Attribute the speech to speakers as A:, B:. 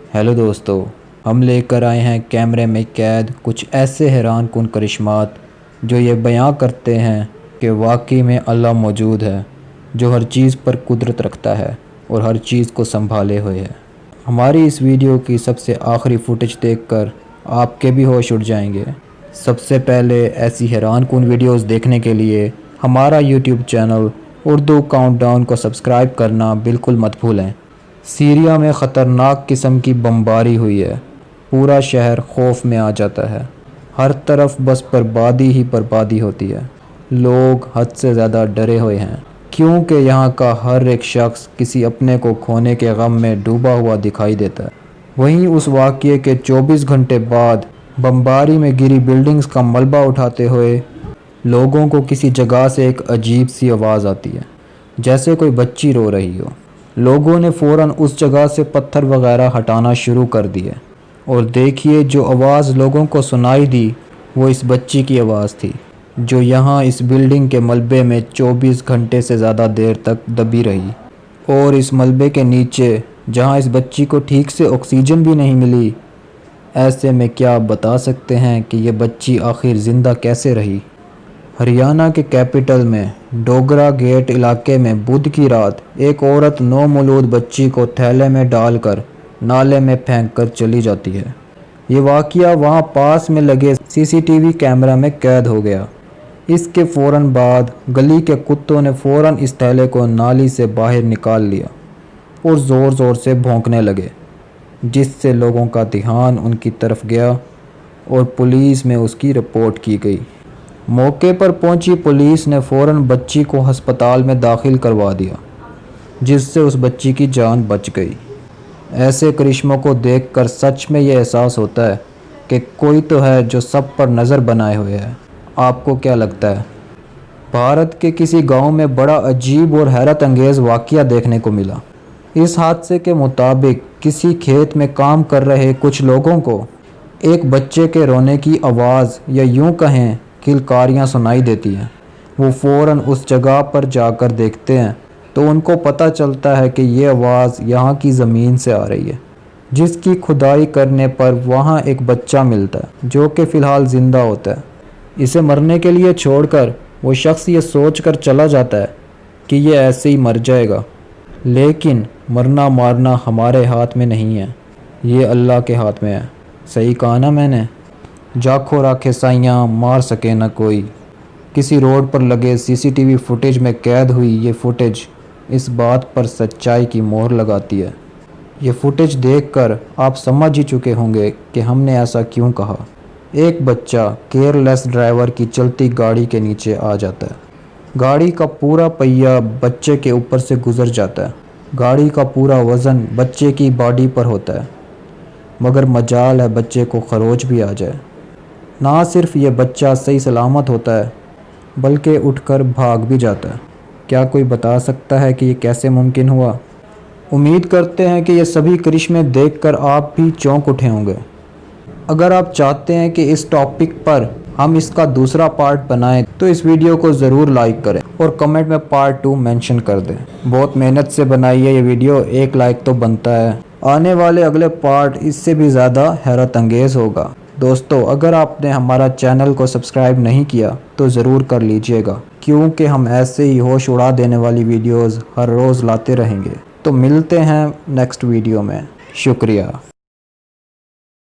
A: Hello दोस्तों, हम लेकर आए हैं कैमरे में कैद कुछ ऐसे हैरान कुन करिश्मात जो ये बयां करते हैं कि वाकई में अल्लाह मौजूद है, जो हर चीज़ पर कुदरत रखता है और हर चीज़ को संभाले हुए है। हमारी इस वीडियो की सबसे आखिरी फुटेज देखकर आपके भी होश उड़ जाएंगे। सबसे पहले ऐसी हैरान कुन वीडियोस देखने के लिए हमारा यूट्यूब चैनल उर्दू काउंटडाउन को सब्सक्राइब करना बिल्कुल मत भूलें। सीरिया में ख़तरनाक किस्म की बमबारी हुई है। पूरा शहर खौफ में आ जाता है। हर तरफ बस बर्बादी ही बर्बादी होती है। लोग हद से ज़्यादा डरे हुए हैं क्योंकि यहाँ का हर एक शख्स किसी अपने को खोने के गम में डूबा हुआ दिखाई देता है। वहीं उस वाक़ये के 24 घंटे बाद बमबारी में गिरी बिल्डिंग्स का मलबा उठाते हुए लोगों को किसी जगह से एक अजीब सी आवाज़ आती है, जैसे कोई बच्ची रो रही हो। लोगों ने फ़ौरन उस जगह से पत्थर वगैरह हटाना शुरू कर दिए और देखिए, जो आवाज़ लोगों को सुनाई दी वो इस बच्ची की आवाज़ थी, जो यहाँ इस बिल्डिंग के मलबे में 24 घंटे से ज़्यादा देर तक दबी रही। और इस मलबे के नीचे जहाँ इस बच्ची को ठीक से ऑक्सीजन भी नहीं मिली, ऐसे में क्या आप बता सकते हैं कि ये बच्ची आखिर ज़िंदा कैसे रही। हरियाणा के कैपिटल में डोगरा गेट इलाके में बुध की रात एक औरत नौमौलूद बच्ची को थैले में डालकर नाले में फेंक कर चली जाती है। ये वाक़या वहाँ पास में लगे सीसीटीवी कैमरा में कैद हो गया। इसके फ़ौरन बाद गली के कुत्तों ने फ़ौरन इस थैले को नाली से बाहर निकाल लिया और ज़ोर ज़ोर से भौंकने लगे, जिससे लोगों का ध्यान उनकी तरफ गया और पुलिस में उसकी रिपोर्ट की गई। मौके पर पहुंची पुलिस ने फ़ौरन बच्ची को अस्पताल में दाखिल करवा दिया, जिससे उस बच्ची की जान बच गई। ऐसे करिश्मों को देखकर सच में ये एहसास होता है कि कोई तो है जो सब पर नज़र बनाए हुए है। आपको क्या लगता है? भारत के किसी गांव में बड़ा अजीब और हैरत अंगेज़ वाक़या देखने को मिला। इस हादसे के मुताबिक किसी खेत में काम कर रहे कुछ लोगों को एक बच्चे के रोने की आवाज़, या यूँ कहें किलकारियाँ सुनाई देती हैं। वो फ़ौरन उस जगह पर जाकर देखते हैं तो उनको पता चलता है कि ये आवाज़ यहाँ की ज़मीन से आ रही है, जिसकी खुदाई करने पर वहाँ एक बच्चा मिलता है जो कि फ़िलहाल ज़िंदा होता है। इसे मरने के लिए छोड़कर वो शख्स ये सोच कर चला जाता है कि ये ऐसे ही मर जाएगा, लेकिन मरना मारना हमारे हाथ में नहीं है, ये अल्लाह के हाथ में है। सही कहा ना मैंने? जाखो राखे साइयाँ मार सके न कोई। किसी रोड पर लगे सीसीटीवी फुटेज में कैद हुई ये फुटेज इस बात पर सच्चाई की मोहर लगाती है। ये फुटेज देखकर आप समझ ही चुके होंगे कि हमने ऐसा क्यों कहा। एक बच्चा केयरलेस ड्राइवर की चलती गाड़ी के नीचे आ जाता है। गाड़ी का पूरा पहिया बच्चे के ऊपर से गुजर जाता है। गाड़ी का पूरा वज़न बच्चे की बॉडी पर होता है, मगर मजाल है बच्चे को खरोच भी आ जाए। ना सिर्फ ये बच्चा सही सलामत होता है, बल्कि उठकर भाग भी जाता है। क्या कोई बता सकता है कि ये कैसे मुमकिन हुआ? उम्मीद करते हैं कि ये सभी करिश्मे देखकर आप भी चौंक उठे होंगे। अगर आप चाहते हैं कि इस टॉपिक पर हम इसका दूसरा पार्ट बनाएं तो इस वीडियो को ज़रूर लाइक करें और कमेंट में पार्ट 2 मेंशन कर दें। बहुत मेहनत से बनाई है ये वीडियो, एक लाइक तो बनता है। आने वाले अगले पार्ट इससे भी ज़्यादा हैरत अंगेज़ होगा। दोस्तों, अगर आपने हमारा चैनल को सब्सक्राइब नहीं किया तो ज़रूर कर लीजिएगा, क्योंकि हम ऐसे ही होश उड़ा देने वाली वीडियोस हर रोज़ लाते रहेंगे। तो मिलते हैं नेक्स्ट वीडियो में। शुक्रिया।